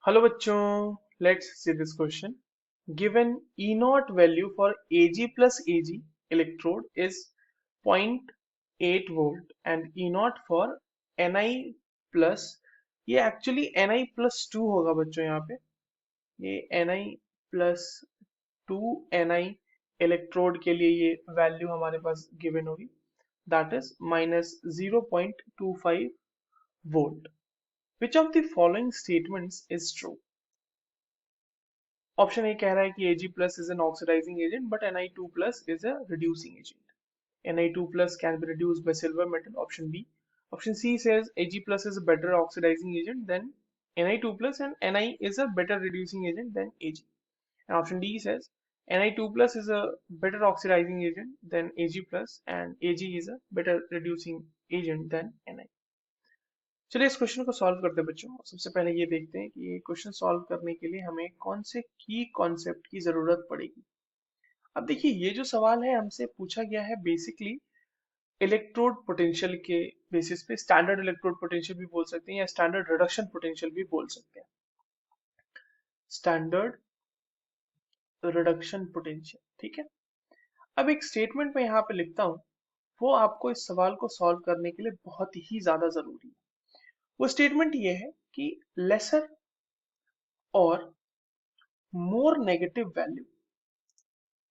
Hello बच्चों, let's see this question. Given E naught value for Ag plus Ag electrode is 0.8 volt and E naught for Ni plus, ये actually Ni plus 2 होगा बच्चों. यहाँ पे ये Ni plus 2 Ni electrode के लिए ये वैल्यू हमारे पास गिवन होगी, that is minus 0.25 volt. Which of the following statements is true? Option A कह रहा है कि Ag plus is an oxidizing agent but Ni2 plus is a reducing agent. Ni2 plus can be reduced by silver metal. Option B. Option C says Ag plus is a better oxidizing agent than Ni2 plus and Ni is a better reducing agent than Ag. And option D says Ni2 plus is a better oxidizing agent than Ag plus and Ag is a better reducing agent than Ni. चलिए इस question को solve करते हैं बच्चों. सबसे पहले ये देखते हैं कि ये क्वेश्चन सॉल्व करने के लिए हमें कौन से की कॉन्सेप्ट की जरूरत पड़ेगी. अब देखिए, ये जो सवाल है हमसे पूछा गया है बेसिकली इलेक्ट्रोड पोटेंशियल के बेसिस पे. स्टैंडर्ड इलेक्ट्रोड पोटेंशियल भी बोल सकते हैं या स्टैंडर्ड रिडक्शन पोटेंशियल भी बोल सकते हैं. स्टैंडर्ड रिडक्शन पोटेंशियल, ठीक है. अब एक स्टेटमेंट मैं यहाँ पे लिखता हूँ, वो आपको इस सवाल को सॉल्व करने के लिए बहुत ही ज्यादा जरूरी है. वो स्टेटमेंट ये है कि लेसर और मोर नेगेटिव वैल्यू,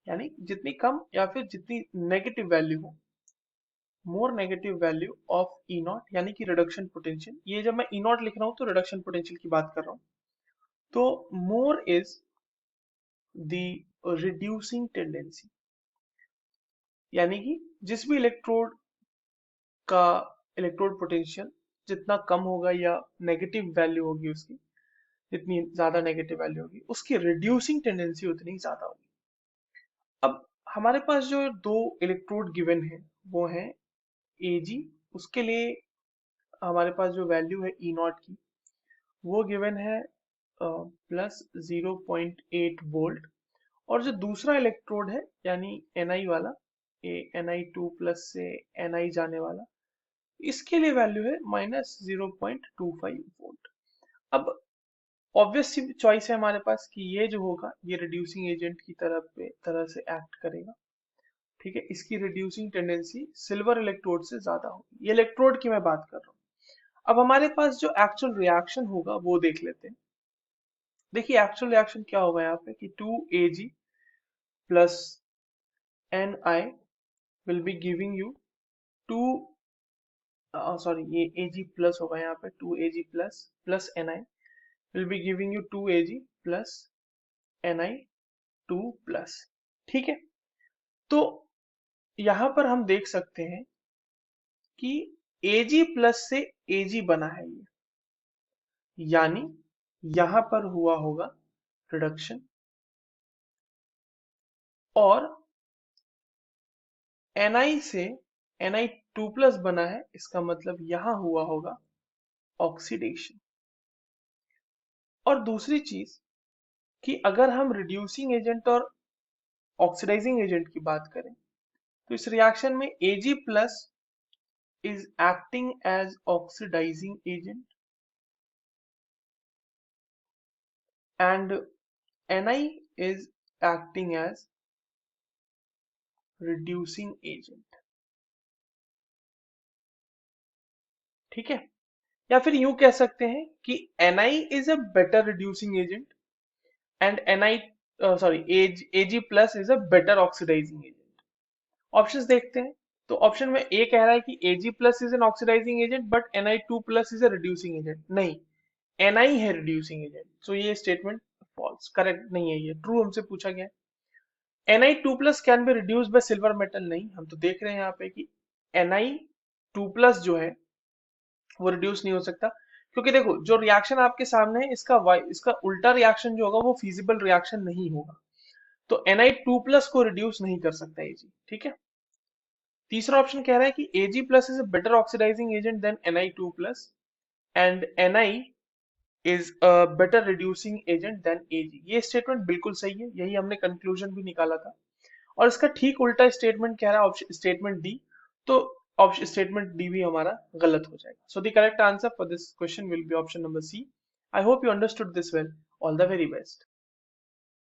यानी जितनी कम या फिर जितनी नेगेटिव वैल्यू हो, more negative value of E not यानी कि रिडक्शन पोटेंशियल. ये जब मैं ई नॉट लिख रहा हूं तो रिडक्शन पोटेंशियल की बात कर रहा हूं. तो more is the reducing tendency, यानी कि जिस भी इलेक्ट्रोड का इलेक्ट्रोड पोटेंशियल जितना कम होगा या नेगेटिव वैल्यू होगी उसकी, जितनी ज्यादा नेगेटिव वैल्यू होगी उसकी रिड्यूसिंग टेंडेंसी उतनी ज्यादा होगी. अब हमारे पास जो दो इलेक्ट्रोड गिवन है वो है Ag. उसके लिए हमारे पास जो वैल्यू है ई नॉट की वो गिवन है प्लस 0.8 वोल्ट. और जो दूसरा इलेक्ट्रोड है यानी Ni वाला, Ni2 प्लस से Ni जाने वाला, इसके लिए वैल्यू है माइनस 0.25 वोल्ट. अब ऑब्वियस चॉइस है हमारे पास कि ये जो होगा ये रिड्यूसिंग एजेंट की तरह से एक्ट करेगा, ठीक है. इसकी रिड्यूसिंग टेंडेंसी सिल्वर इलेक्ट्रोड से ज्यादा होगी. ये इलेक्ट्रोड की मैं बात कर रहा हूँ. अब हमारे पास जो एक्चुअल रिएक्शन होगा वो देख लेते हैं. देखिए एक्चुअल रिएक्शन क्या होगा यहाँ पे कि 2Ag plus Ni will be giving you 2 sorry ये Ag प्लस होगा यहाँ पे 2Ag plus Ni will be giving you 2Ag plus Ni2 plus, ठीक है. तो यहाँ पर हम देख सकते हैं कि Ag प्लस से Ag बना है ये, यानी यहां पर हुआ होगा रिडक्शन. और Ni से Ni2 प्लस बना है, इसका मतलब यहां हुआ होगा ऑक्सीडेशन. और दूसरी चीज कि अगर हम रिड्यूसिंग एजेंट और ऑक्सीडाइजिंग एजेंट की बात करें तो इस रिएक्शन में Ag plus is acting as oxidizing agent and Ni is acting as reducing agent, ठीक है. या फिर यूं कह सकते हैं कि Ni is a better reducing agent and Ag plus is a better oxidizing agent. Options देखते हैं. तो ऑप्शन में ए कह रहा है कि Ag plus is an oxidizing agent but Ni2 plus is a reducing agent. नहीं, Ni है reducing agent. So ये स्टेटमेंट फॉल्स, करेक्ट नहीं है. ये ट्रू हमसे पूछा गया है. Ni2 plus can be reduced by silver metal. नहीं, हम तो देख रहे हैं यहाँ पे कि Ni2 plus जो है वो रिड्यूस नहीं हो सकता, क्योंकि देखो जो रिएक्शन आपके सामने है इसका उल्टा रिएक्शन जो होगा वो फिजिबल रिएक्शन नहीं होगा. तो Ni2 प्लस को रिड्यूस नहीं कर सकता Ag, ठीक है. तीसरा ऑप्शन कह रहा है कि Ag plus is a better oxidising agent than Ni2 plus and Ni is a better reducing agent than Ag. ये स्टेटमेंट बिल्कुल सही है, यही हमने कंक्लूजन भी निकाला था. और इसका ठीक उल्टा स्टेटमेंट कह रहा है स्टेटमेंट डी. तो ऑप्शन स्टेटमेंट डी भी हमारा गलत हो जाएगा. So the correct answer for this question will be option number C I hope you understood this well. All the very best.